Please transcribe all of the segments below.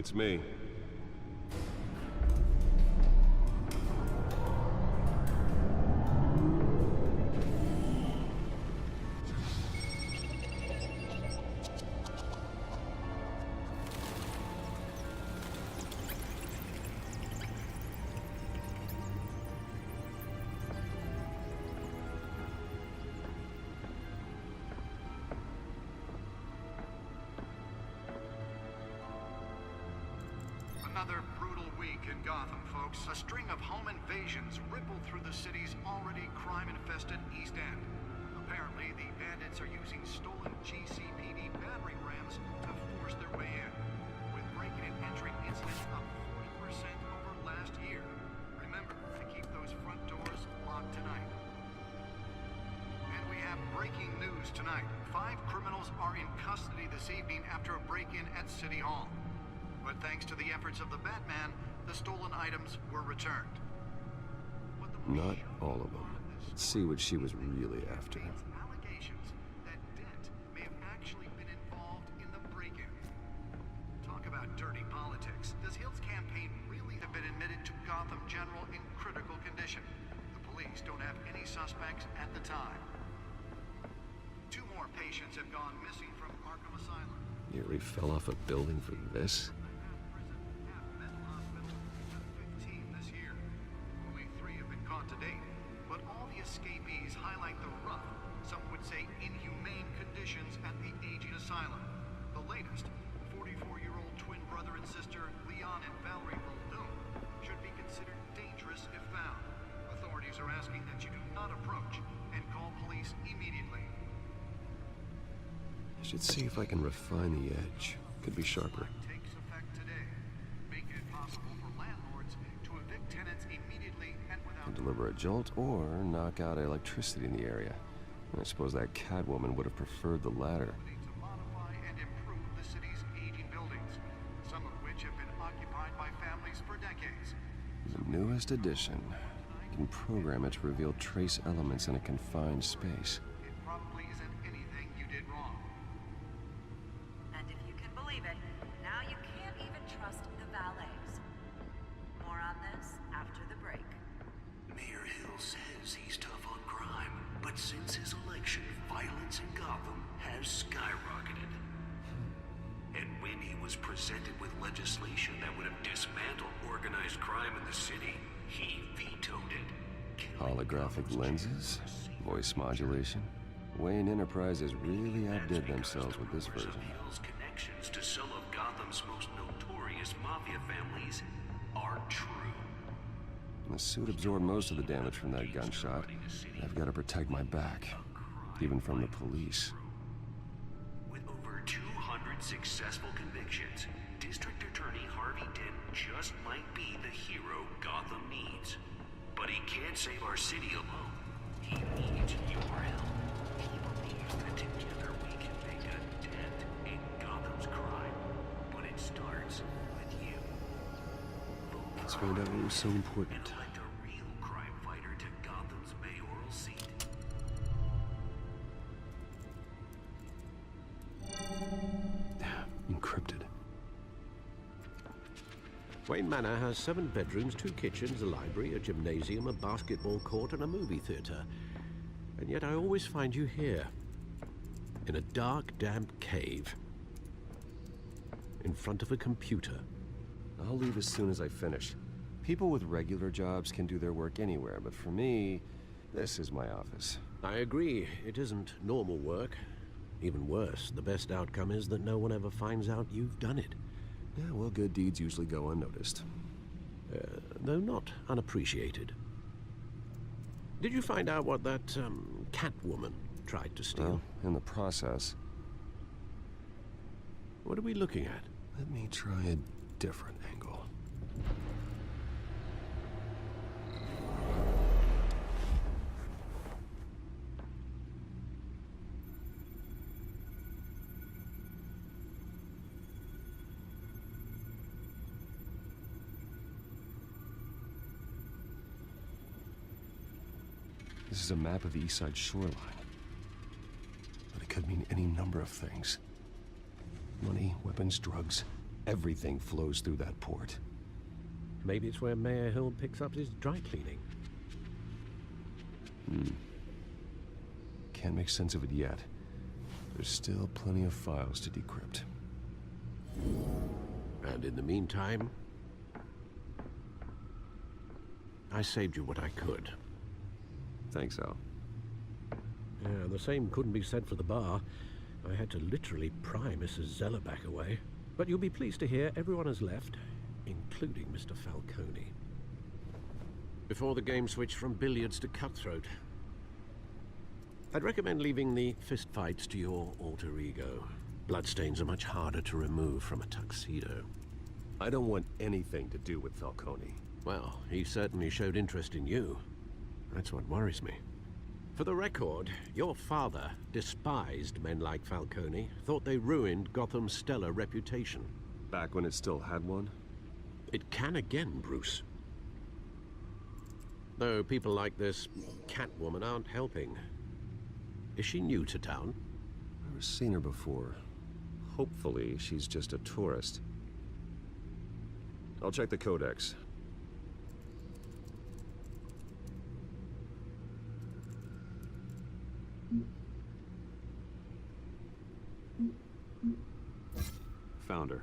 It's me. Another brutal week in Gotham, folks. A string of home invasions rippled through the city's already crime-infested East End. Apparently, the bandits are using stolen GCPD battering rams to force their way in, with break-in and entry incidents up 40% over last year. Remember to keep those front doors locked tonight. And we have breaking news tonight. 5 criminals are in custody this evening after a break-in at City Hall. But thanks to the efforts of the Batman, the stolen items were returned. Not all of them. Let's see what she was really after. Allegations that Dent may have actually been involved in the break-in. Talk about dirty politics. Does Hill's campaign really have been admitted to Gotham General in critical condition? The police don't have any suspects at the time. 2 more patients have gone missing from Arkham Asylum. You really fell off a building for this? To date, but all the escapees highlight the rough, some would say inhumane conditions at the aging asylum. The latest, 44-year-old twin brother and sister Leon and Valerie Muldoon should be considered dangerous if found. Authorities are asking that you do not approach and call police immediately. I should see if I can refine the edge. Could be sharper. Takes effect today, making it possible for landlords to evict tenants immediately and without Can deliver a jolt or knock out electricity in the area. I suppose that Catwoman would have preferred the latter. to modify and improve the city's aging buildings, some of which have been occupied by families for decades. The newest addition. You can program it to reveal trace elements in a confined space. It probably isn't anything you did wrong. And if you can believe it, now you can't even trust the valets. More on this after the break. Mayor Hill says he's tough on crime, but since his election, violence in Gotham has skyrocketed. And when he was presented with legislation that would have dismantled organized crime in the city, he vetoed it. Holographic lenses? Voice modulation? Wayne Enterprises really outdid themselves with this version. Hill's connections to some of Gotham's most notorious mafia families are true. The suit absorbed most of the damage from that gunshot. I've got to protect my back, even from the police. With over 200 successful convictions, District Attorney Harvey Dent just might be the hero Gotham needs. But he can't save our city alone. He needs your help. He believes that together we can make a dent in Gotham's crime. But it starts with you. Let's find out what was so important. And elect a real crime fighter to Gotham's mayoral seat. Encrypted. Wayne Manor has 7 bedrooms, 2 kitchens, a library, a gymnasium, a basketball court, and a movie theater. And yet I always find you here, in a dark, damp cave, in front of a computer. I'll leave as soon as I finish. People with regular jobs can do their work anywhere, but for me, this is my office. I agree, it isn't normal work. Even worse, the best outcome is that no one ever finds out you've done it. Yeah, well, good deeds usually go unnoticed. Though not unappreciated. Did you find out what that, Catwoman tried to steal? Well, in the process. What are we looking at? Let me try a different angle. This is a map of the East Side shoreline. But it could mean any number of things. Money, weapons, drugs. Everything flows through that port. Maybe it's where Mayor Hill picks up his dry cleaning. Can't make sense of it yet. There's still plenty of files to decrypt. And in the meantime, I saved you what I could. Thanks, Al. Yeah, the same couldn't be said for the bar. I had to literally pry Mrs. Zellerback away. But you'll be pleased to hear everyone has left, including Mr. Falcone. Before the game switched from billiards to cutthroat. I'd recommend leaving the fistfights to your alter ego. Bloodstains are much harder to remove from a tuxedo. I don't want anything to do with Falcone. Well, he certainly showed interest in you. That's what worries me. For the record, your father despised men like Falcone, thought they ruined Gotham's stellar reputation. Back when it still had one? It can again, Bruce. Though people like this Catwoman aren't helping. Is she new to town? I've never seen her before. Hopefully, she's just a tourist. I'll check the codex. Found her.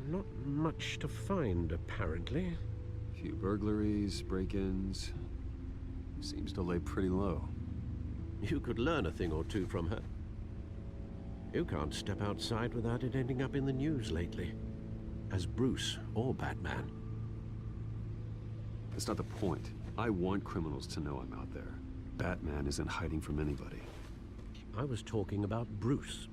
Not much to find, apparently. Few burglaries, break-ins. Seems to lay pretty low. You could learn a thing or two from her. You can't step outside without it ending up in the news lately. As Bruce or Batman. That's not the point. I want criminals to know I'm out there. Batman isn't hiding from anybody. I was talking about Bruce.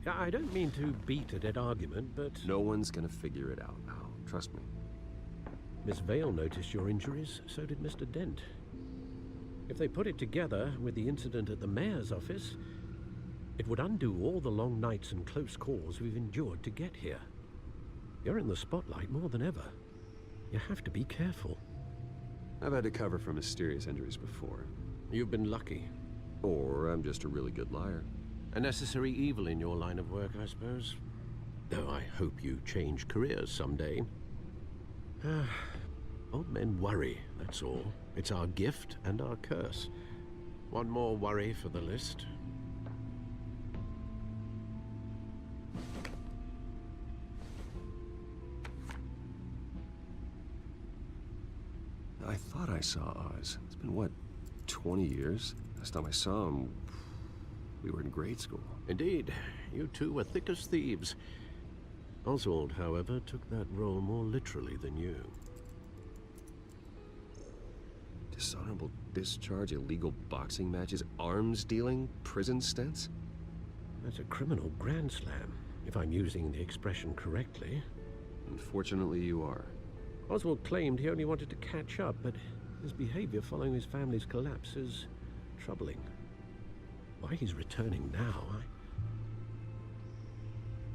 I don't mean to beat a dead argument, but... No one's gonna figure it out now. Trust me. Miss Vale noticed your injuries, so did Mr. Dent. If they put it together with the incident at the mayor's office, it would undo all the long nights and close calls we've endured to get here. You're in the spotlight more than ever. You have to be careful. I've had to cover for mysterious injuries before. You've been lucky. Or I'm just a really good liar. A necessary evil in your line of work, I suppose. Though I hope you change careers someday. Old men worry, that's all. It's our gift and our curse. One more worry for the list. I thought I saw Oz. It's been, what, 20 years? Last time I saw him, we were in grade school. Indeed, you two were thick as thieves. Oswald, however, took that role more literally than you. Dishonorable discharge, illegal boxing matches, arms dealing, prison stints? That's a criminal grand slam, if I'm using the expression correctly. Unfortunately, you are. Oswald claimed he only wanted to catch up, but his behavior following his family's collapse is troubling. Why he's returning now, I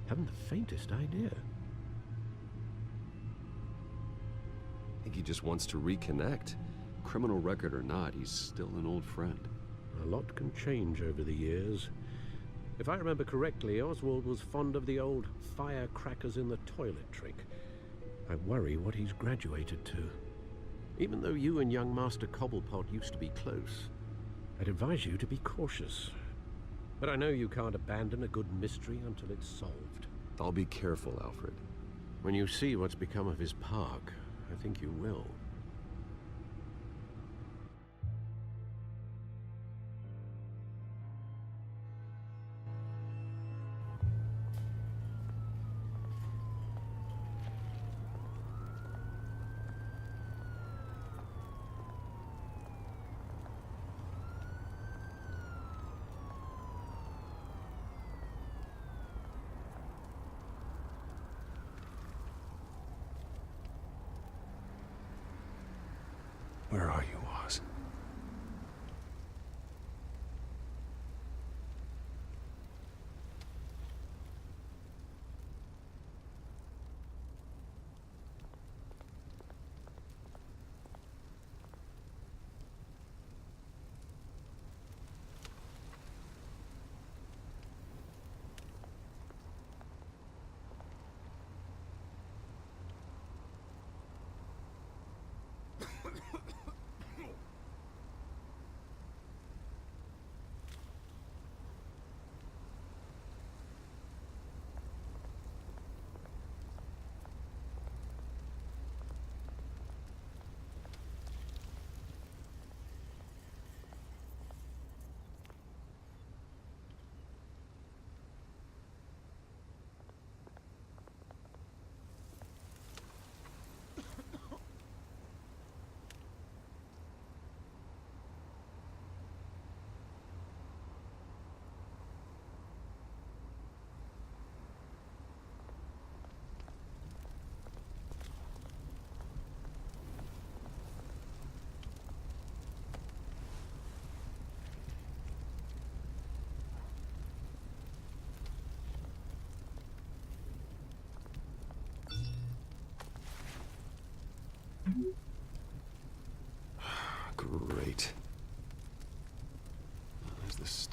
haven't the faintest idea. I think he just wants to reconnect. Criminal record or not, he's still an old friend. A lot can change over the years. If I remember correctly, Oswald was fond of the old firecrackers in the toilet trick. I worry what he's graduated to. Even though you and young Master Cobblepot used to be close, I'd advise you to be cautious. But I know you can't abandon a good mystery until it's solved. I'll be careful, Alfred. When you see what's become of his park, I think you will. Where are you, Oz?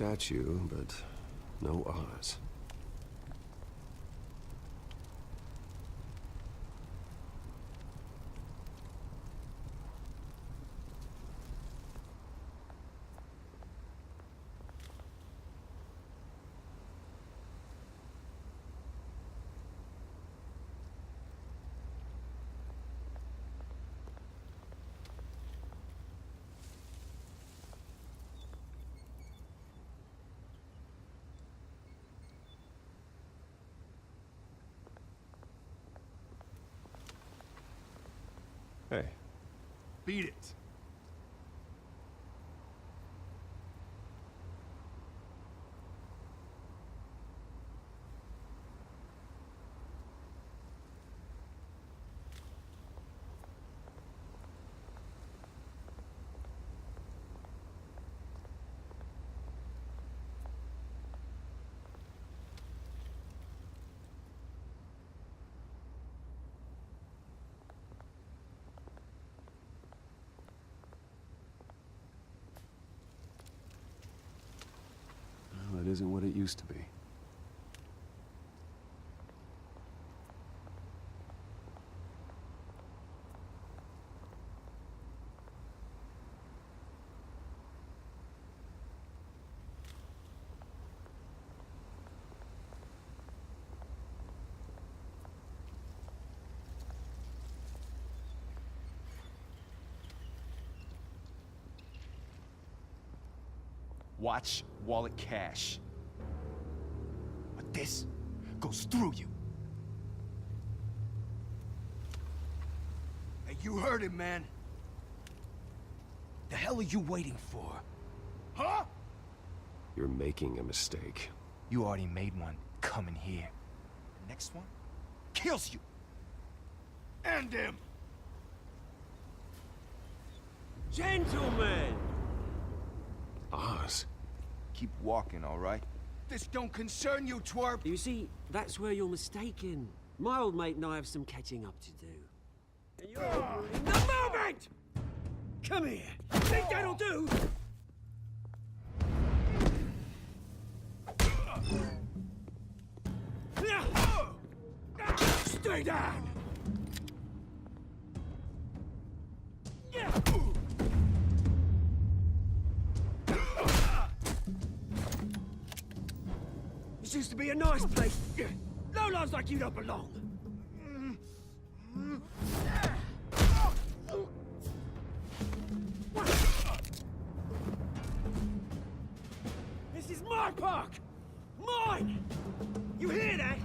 statue, but no Oz. Hey. Beat it. Well, it isn't what it used to be. Watch wallet cash. But this goes through you. Hey, you heard him, man. The hell are you waiting for? Huh? You're making a mistake. You already made one coming here. The next one kills you. And him. Gentlemen! Oz? Keep walking, all right? This don't concern you, twerp. You see, that's where you're mistaken. My old mate and I have some catching up to do. And you're ruining the moment! Come here. Think that'll do? Stay down! This used to be a nice place. Lowlifes like you don't belong. This is my park! Mine! You hear that?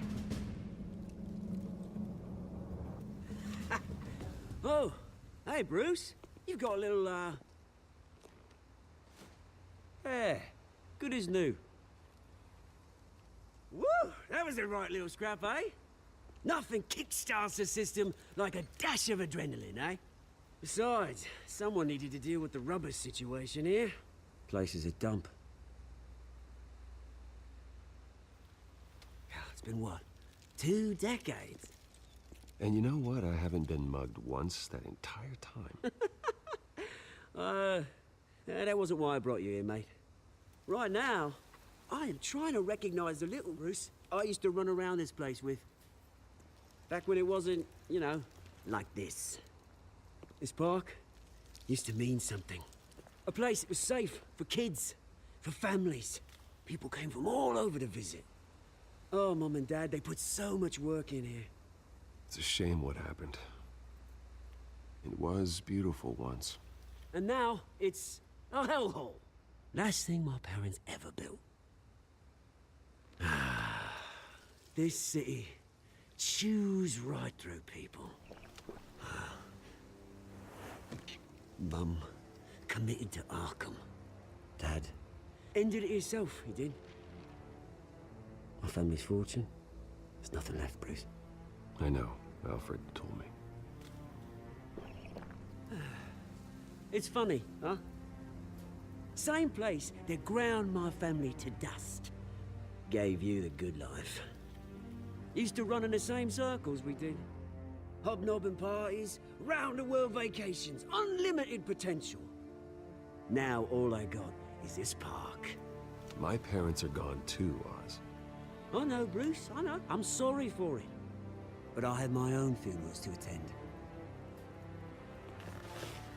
Oh, hey, Bruce. You've got a little, yeah, good as new. Woo! That was a right little scrap, eh? Nothing kickstarts the system like a dash of adrenaline, eh? Besides, someone needed to deal with the rubber situation here. Place is a dump. It's been what? 2 decades? And you know what? I haven't been mugged once that entire time. That wasn't why I brought you here, mate. Right now, I am trying to recognize the little Bruce I used to run around this place with. Back when it wasn't, you know, like this. This park used to mean something. A place that was safe for kids, for families. People came from all over to visit. Oh, Mum and Dad, they put so much work in here. It's a shame what happened. It was beautiful once. And now, it's a hellhole. Last thing my parents ever built. This city chews right through people. Mum committed to Arkham. Dad ended it himself, he did. My family's fortune, there's nothing left, Bruce. I know. Alfred told me. It's funny, huh? Same place that ground my family to dust. Gave you the good life. Used to run in the same circles we did. Hobnobbing parties, round-the-world vacations, unlimited potential. Now all I got is this park. My parents are gone too, Oz. I know, Bruce, I know. I'm sorry for it. But I have my own funerals to attend.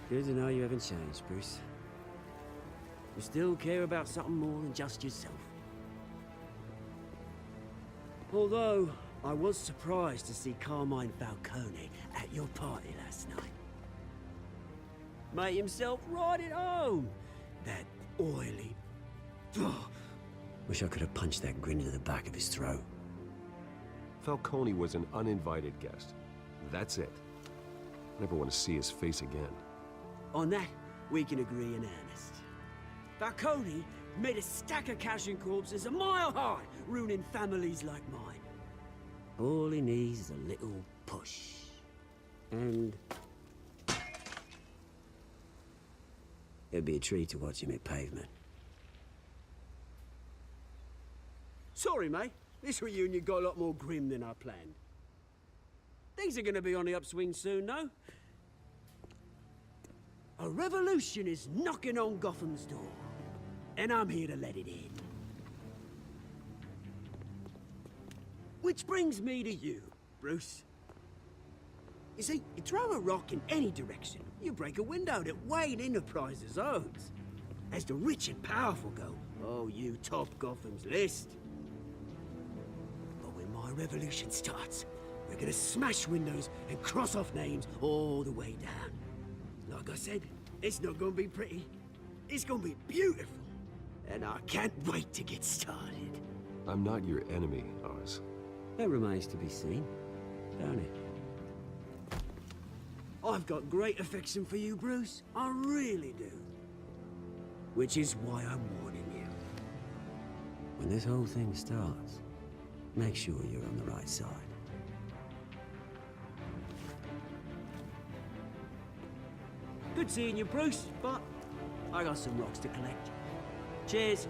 Good to know you haven't changed, Bruce. You still care about something more than just yourself. Although, I was surprised to see Carmine Falcone at your party last night. Made himself right at home. That oily... Oh, wish I could have punched that grin into the back of his throat. Falcone was an uninvited guest. That's it. Never want to see his face again. On that, we can agree in earnest. Falcone made a stack of cash and corpses a mile high, ruining families like mine. All he needs is a little push. And... it'd be a treat to watch him hit pavement. Sorry, mate. This reunion got a lot more grim than I planned. Things are gonna be on the upswing soon, no? A revolution is knocking on Gotham's door, and I'm here to let it in. Which brings me to you, Bruce. You see, you throw a rock in any direction, you break a window that Wayne Enterprises owns. As the rich and powerful go, oh, you top Gotham's list. But when my revolution starts, we're gonna smash windows and cross off names all the way down. Like I said, it's not gonna be pretty. It's gonna be beautiful. And I can't wait to get started. I'm not your enemy, Oz. That remains to be seen, don't it? I've got great affection for you, Bruce. I really do. Which is why I'm warning you. When this whole thing starts, make sure you're on the right side. Good seeing you, Bruce, but I got some rocks to collect. Cheers.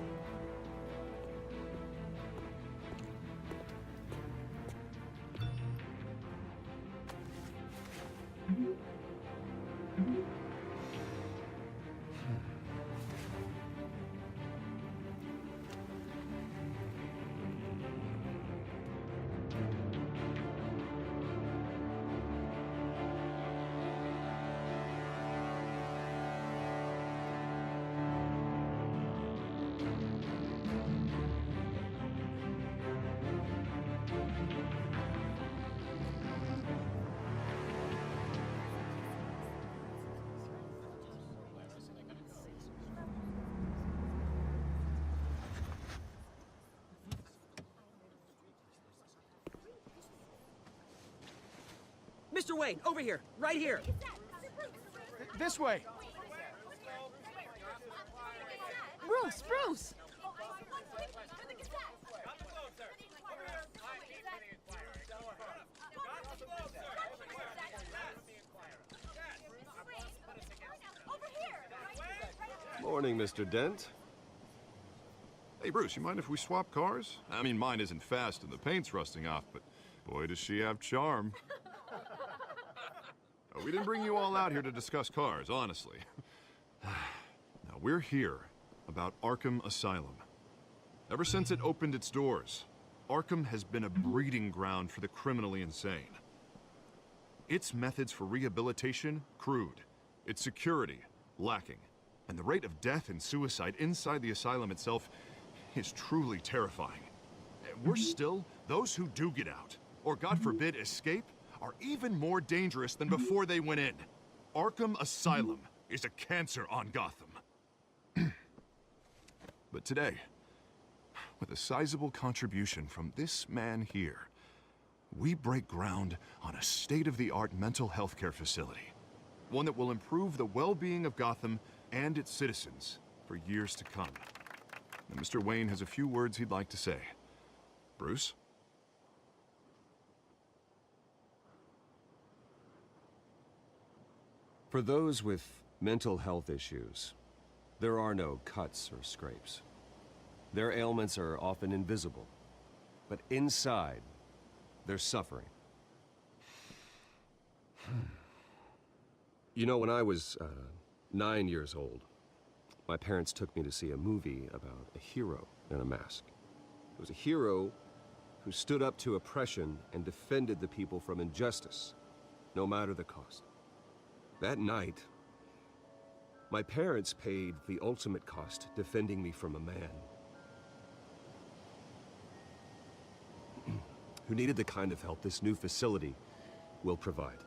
Mr. Wayne, over here, right here. This way. Bruce, Bruce! Morning, Mr. Dent. Hey, Bruce, you mind if we swap cars? I mean, mine isn't fast and the paint's rusting off, but boy, does she have charm. We didn't bring you all out here to discuss cars, honestly. Now, we're here about Arkham Asylum. Ever since it opened its doors, Arkham has been a breeding ground for the criminally insane. Its methods for rehabilitation, crude. Its security, lacking. And the rate of death and suicide inside the asylum itself is truly terrifying. Worse still, those who do get out, or God forbid, escape, are even more dangerous than before they went in. Arkham Asylum is a cancer on Gotham. But today, with a sizable contribution from this man here, we break ground on a state-of-the-art mental health care facility. One that will improve the well-being of Gotham and its citizens for years to come. And Mr. Wayne has a few words he'd like to say. Bruce? For those with mental health issues, there are no cuts or scrapes. Their ailments are often invisible, but inside, they're suffering. You know, when I was 9 years old, my parents took me to see a movie about a hero and a mask. It was a hero who stood up to oppression and defended the people from injustice, no matter the cost. That night, my parents paid the ultimate cost defending me from a man who needed the kind of help this new facility will provide.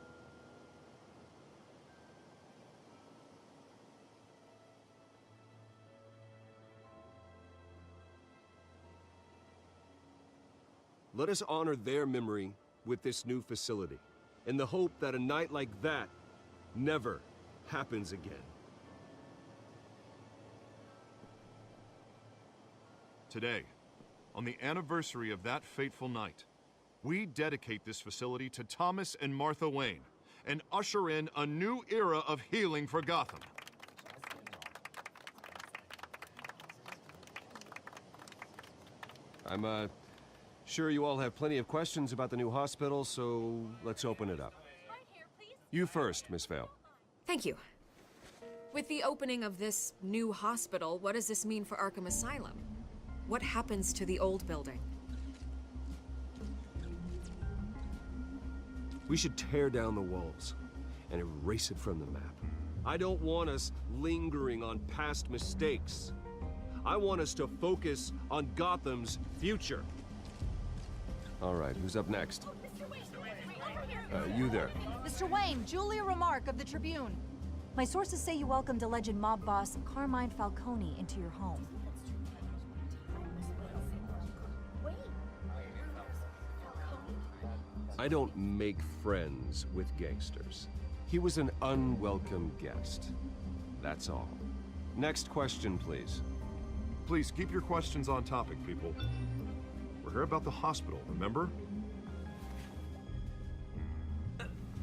Let us honor their memory with this new facility, in the hope that a night like that never happens again. Today, on the anniversary of that fateful night, we dedicate this facility to Thomas and Martha Wayne and usher in a new era of healing for Gotham. I'm, sure you all have plenty of questions about the new hospital, so let's open it up. You first, Miss Vale. Thank you. With the opening of this new hospital, what does this mean for Arkham Asylum? What happens to the old building? We should tear down the walls and erase it from the map. I don't want us lingering on past mistakes. I want us to focus on Gotham's future. All right, who's up next? You there. Mr. Wayne, Julia Remark of the Tribune. My sources say you welcomed alleged mob boss Carmine Falcone into your home. I don't make friends with gangsters. He was an unwelcome guest. That's all. Next question, please. Please keep your questions on topic, people. We're here about the hospital, remember?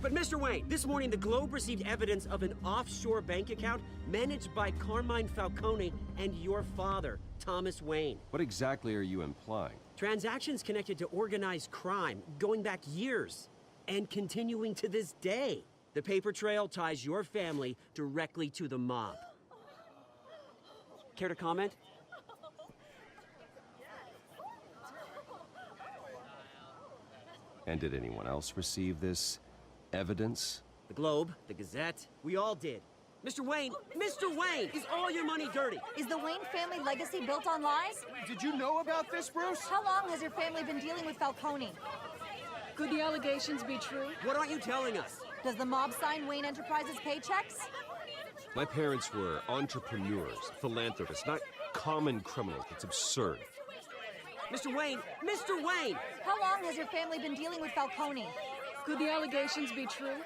But Mr. Wayne, this morning the Globe received evidence of an offshore bank account managed by Carmine Falcone and your father, Thomas Wayne. What exactly are you implying? Transactions connected to organized crime, going back years, and continuing to this day. The paper trail ties your family directly to the mob. Care to comment? And did anyone else receive this evidence? The Globe, the Gazette, we all did. Mr. Wayne, is all your money dirty? Is the Wayne family legacy built on lies? Did you know about this, Bruce? How long has your family been dealing with Falcone? Could the allegations be true? What aren't you telling us? Does the mob sign Wayne Enterprises paychecks? My parents were entrepreneurs, philanthropists, not common criminals. It's absurd. Mr. Wayne! How long has your family been dealing with Falcone? Could the allegations be true?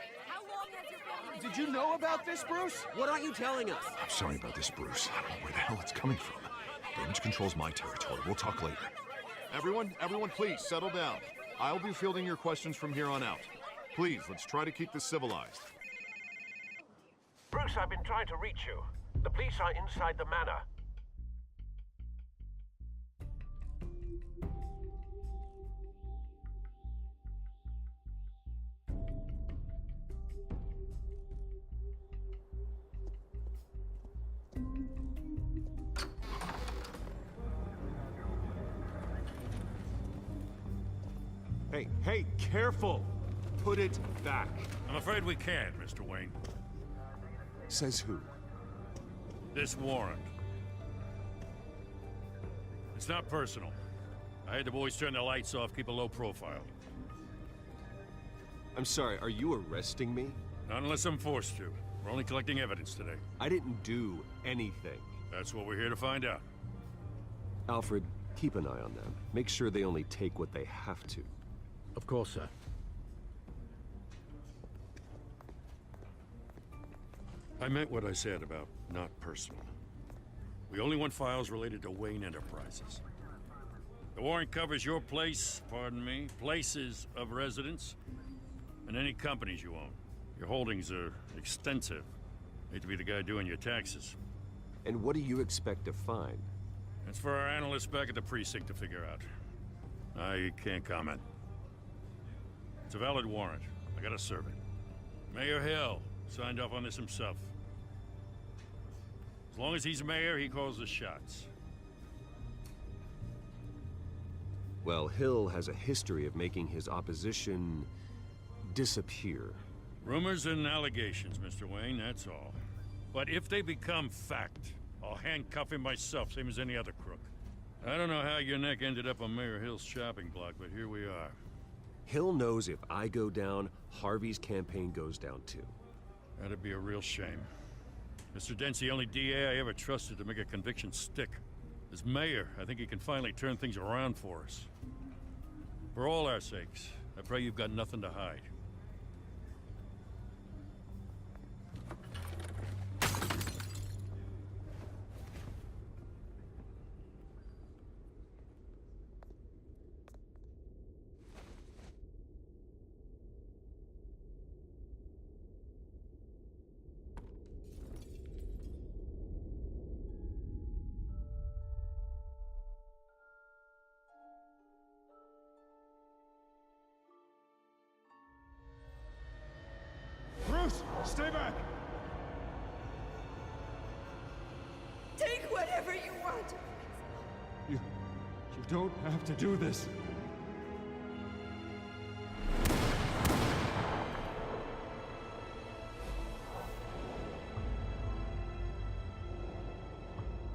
Did you know about this, Bruce? What aren't you telling us? I'm sorry about this, Bruce. I don't know where the hell it's coming from. Damage control's my territory. We'll talk later. Everyone, please, settle down. I'll be fielding your questions from here on out. Please, let's try to keep this civilized. Bruce, I've been trying to reach you. The police are inside the manor. Hey, careful! Put it back. I'm afraid we can't, Mr. Wayne. Says who? This warrant. It's not personal. I had the boys turn the lights off, keep a low profile. I'm sorry, are you arresting me? Not unless I'm forced to. We're only collecting evidence today. I didn't do anything. That's what we're here to find out. Alfred, keep an eye on them. Make sure they only take what they have to. Of course, sir. I meant what I said about not personal. We only want files related to Wayne Enterprises. The warrant covers your place, pardon me, places of residence, and any companies you own. Your holdings are extensive. Hate to be the guy doing your taxes. And what do you expect to find? That's for our analysts back at the precinct to figure out. I can't comment. It's a valid warrant. I gotta serve it. Mayor Hill signed off on this himself. As long as he's mayor, he calls the shots. Well, Hill has a history of making his opposition disappear. Rumors and allegations, Mr. Wayne, that's all. But if they become fact, I'll handcuff him myself, same as any other crook. I don't know how your neck ended up on Mayor Hill's shopping block, but here we are. Hill knows if I go down, Harvey's campaign goes down too. That'd be a real shame. Mr. Dent's the only DA I ever trusted to make a conviction stick. As mayor, I think he can finally turn things around for us. For all our sakes, I pray you've got nothing to hide. Bruce, stay back! Take whatever you want. You don't have to do this.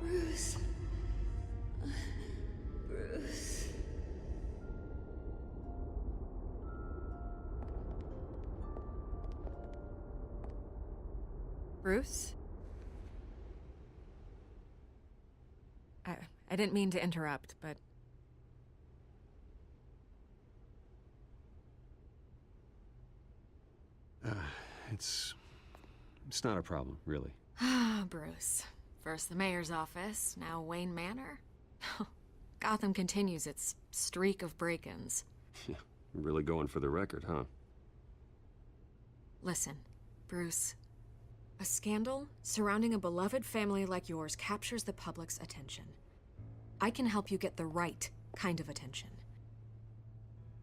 Bruce. Bruce. Bruce? I didn't mean to interrupt, but... It's not a problem, really. Ah, Bruce. First the mayor's office, now Wayne Manor. Gotham continues its streak of break-ins. Yeah, really going for the record, huh? Listen, Bruce. A scandal surrounding a beloved family like yours captures the public's attention. I can help you get the right kind of attention.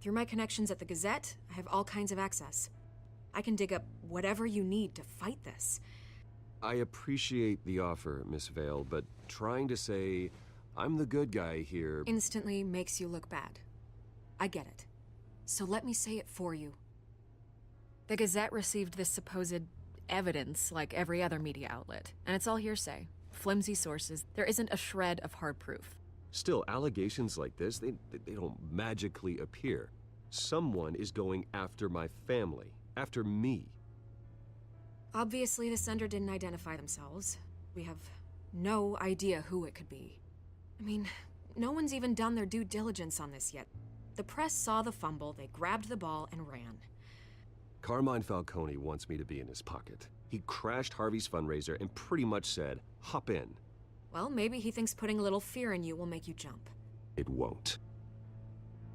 Through my connections at the Gazette, I have all kinds of access. I can dig up whatever you need to fight this. I appreciate the offer, Miss Vale, but trying to say I'm the good guy here... Instantly makes you look bad. I get it. So let me say it for you. The Gazette received this supposed evidence like every other media outlet, and it's all hearsay. Flimsy sources. There isn't a shred of hard proof. Still, allegations like this, they don't magically appear. Someone is going after my family, after me. Obviously, the sender didn't identify themselves. We have no idea who it could be. I mean, no one's even done their due diligence on this yet. The press saw the fumble, they grabbed the ball and ran. Carmine Falcone wants me to be in his pocket. He crashed Harvey's fundraiser and pretty much said, hop in. Well, maybe he thinks putting a little fear in you will make you jump. It won't.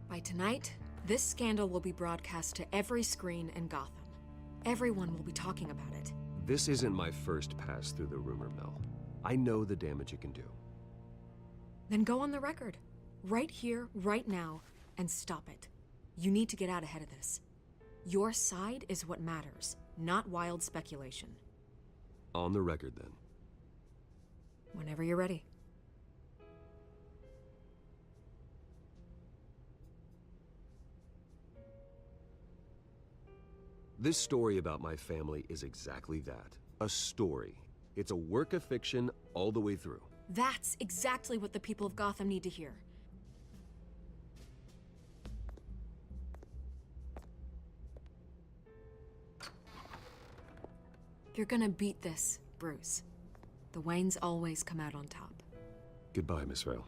By tonight, this scandal will be broadcast to every screen in Gotham. Everyone will be talking about it. This isn't my first pass through the rumor mill. I know the damage it can do. Then go on the record. Right here, right now, and stop it. You need to get out ahead of this. Your side is what matters, not wild speculation. On the record, then. Whenever you're ready. This story about my family is exactly that. A story. It's a work of fiction all the way through. That's exactly what the people of Gotham need to hear. You're gonna beat this, Bruce. The Waynes always come out on top. Goodbye, Miss Vale.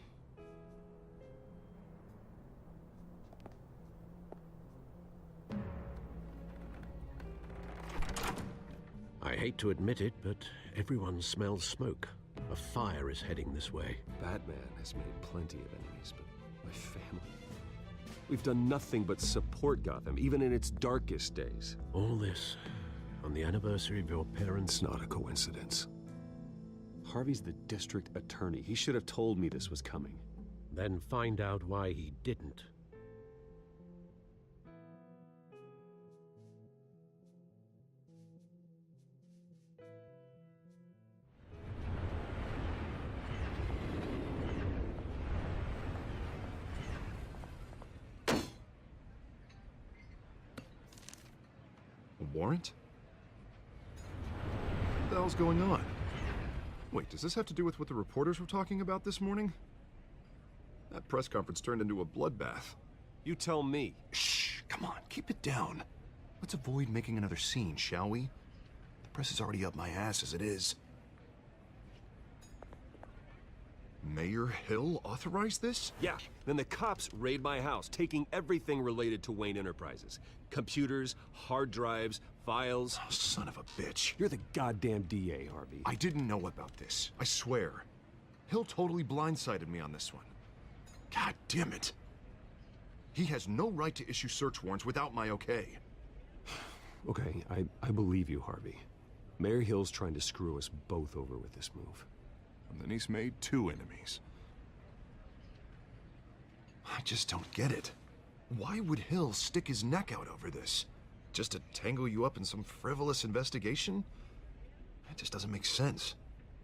I hate to admit it, but everyone smells smoke. A fire is heading this way. Batman has made plenty of enemies, but my family... We've done nothing but support Gotham, even in its darkest days. All this on the anniversary of your parents'... It's not a coincidence. Harvey's the district attorney. He should have told me this was coming. Then find out why he didn't. warrant? What the hell's going on? Wait, does this have to do with what the reporters were talking about this morning? That press conference turned into a bloodbath. You tell me. Shh, come on, keep it down. Let's avoid making another scene, shall we? The press is already up my ass as it is. Mayor Hill authorized this? Yeah, then the cops raid my house, taking everything related to Wayne Enterprises. Computers, hard drives, files. Oh, son of a bitch. You're the goddamn DA, Harvey. I didn't know about this, I swear. Hill totally blindsided me on this one. God damn it. He has no right to issue search warrants without my okay. Okay, I believe you, Harvey. Mayor Hill's trying to screw us both over with this move. And then he's made 2 enemies. I just don't get it. Why would Hill stick his neck out over this? Just to tangle you up in some frivolous investigation? That just doesn't make sense.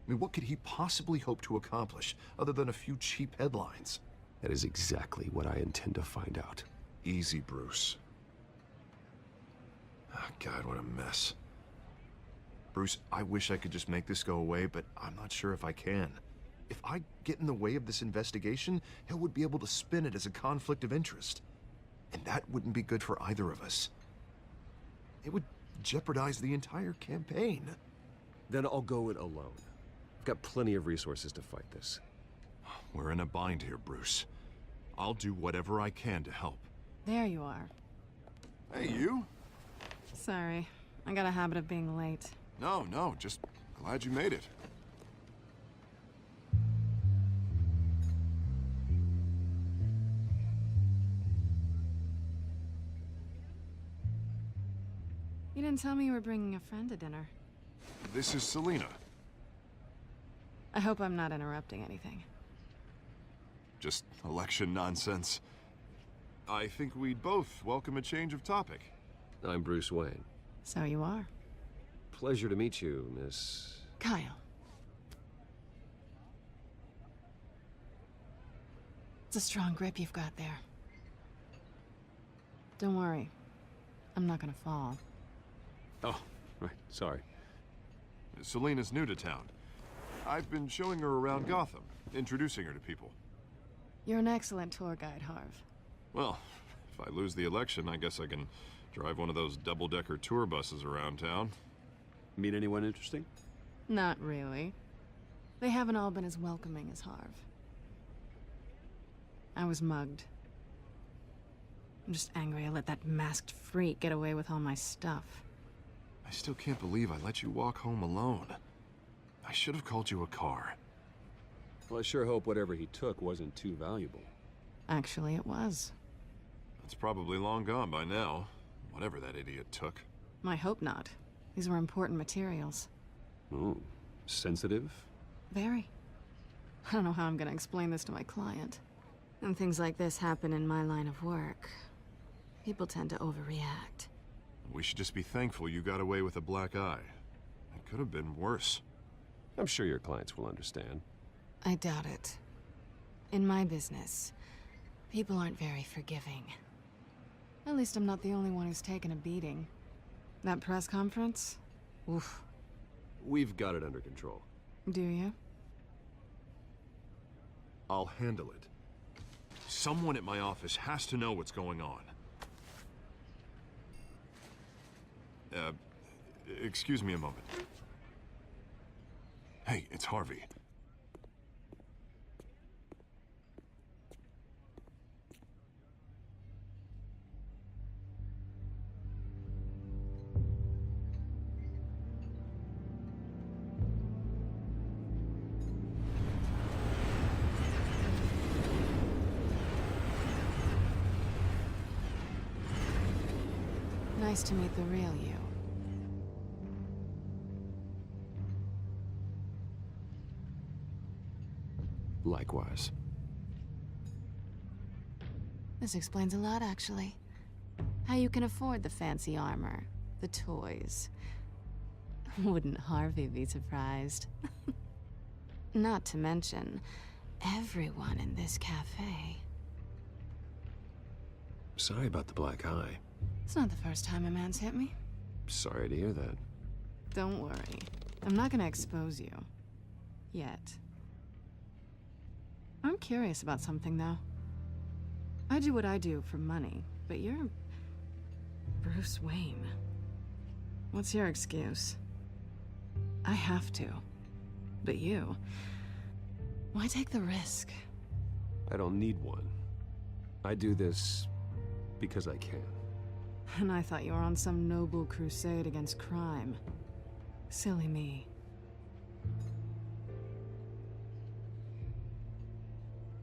I mean, what could he possibly hope to accomplish other than a few cheap headlines? That is exactly what I intend to find out. Easy, Bruce. Oh, God, what a mess. Bruce, I wish I could just make this go away, but I'm not sure if I can. If I get in the way of this investigation, Hill would be able to spin it as a conflict of interest. And that wouldn't be good for either of us. It would jeopardize the entire campaign. Then I'll go it alone. I've got plenty of resources to fight this. We're in a bind here, Bruce. I'll do whatever I can to help. There you are. Hey, you? Sorry. I got a habit of being late. No, just glad you made it. You didn't tell me you were bringing a friend to dinner. This is Selena. I hope I'm not interrupting anything. Just election nonsense. I think we'd both welcome a change of topic. I'm Bruce Wayne. So you are. Pleasure to meet you, Miss... Kyle. It's a strong grip you've got there. Don't worry. I'm not gonna fall. Oh, right, sorry. Selena's new to town. I've been showing her around Gotham, introducing her to people. You're an excellent tour guide, Harv. Well, if I lose the election, I guess I can drive one of those double-decker tour buses around town. Meet anyone interesting? Not really. They haven't all been as welcoming as Harv. I was mugged. I'm just angry I let that masked freak get away with all my stuff. I still can't believe I let you walk home alone. I should have called you a car. Well, I sure hope whatever he took wasn't too valuable. Actually, it was. It's probably long gone by now, whatever that idiot took. I hope not. These were important materials. Ooh, sensitive? Very. I don't know how I'm gonna explain this to my client. When things like this happen in my line of work, people tend to overreact. We should just be thankful you got away with a black eye. It could have been worse. I'm sure your clients will understand. I doubt it. In my business, people aren't very forgiving. At least I'm not the only one who's taken a beating. That press conference? Oof. We've got it under control. Do you? I'll handle it. Someone at my office has to know what's going on. Excuse me a moment. Hey, it's Harvey. Nice to meet the real you. Likewise. This explains a lot, actually. How you can afford the fancy armor, the toys. Wouldn't Harvey be surprised? Not to mention, everyone in this cafe. Sorry about the black eye. It's not the first time a man's hit me. sorry to hear that. Don't worry. I'm not gonna expose you. Yet. I'm curious about something, though. I do what I do for money, but you're Bruce Wayne. What's your excuse? I have to. But you... why take the risk? I don't need one. I do this because I can. And I thought you were on some noble crusade against crime. Silly me.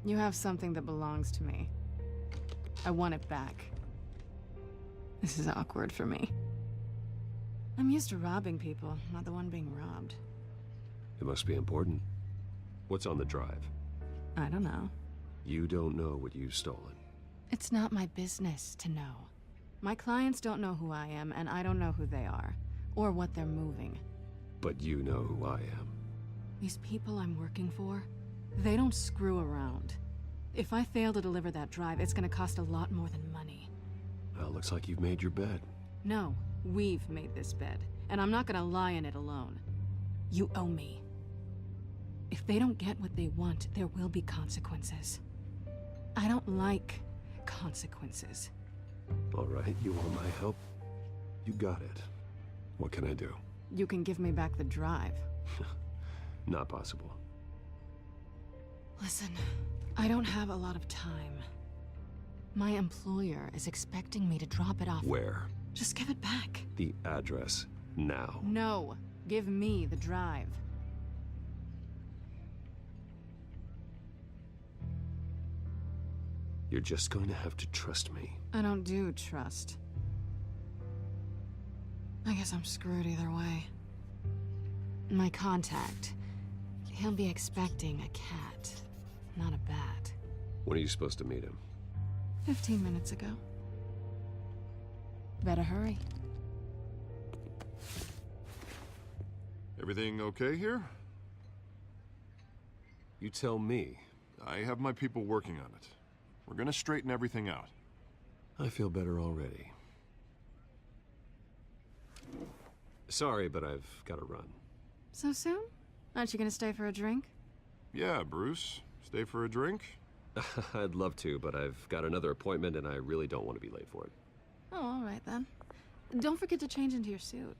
You have something that belongs to me. I want it back. This is awkward for me. I'm used to robbing people, not the one being robbed. It must be important. What's on the drive? I don't know. You don't know what you've stolen. It's not my business to know. My clients don't know who I am, and I don't know who they are, or what they're moving. But you know who I am. These people I'm working for, they don't screw around. If I fail to deliver that drive, it's gonna cost a lot more than money. Well, looks like you've made your bed. No, we've made this bed, and I'm not gonna lie in it alone. You owe me. If they don't get what they want, there will be consequences. I don't like consequences. All right, you want my help? You got it. What can I do? You can give me back the drive. Not possible. Listen, I don't have a lot of time. My employer is expecting me to drop it off. Where? Just give it back. The address, now. No, give me the drive. You're just going to have to trust me. I don't do trust. I guess I'm screwed either way. My contact, he'll be expecting a cat, not a bat. When are you supposed to meet him? 15 minutes ago. Better hurry. Everything okay here? You tell me. I have my people working on it. We're gonna straighten everything out. I feel better already. Sorry, but I've got to run. So soon? Aren't you gonna stay for a drink? Yeah, Bruce. Stay for a drink? I'd love to, but I've got another appointment and I really don't want to be late for it. Oh, all right then. Don't forget to change into your suit.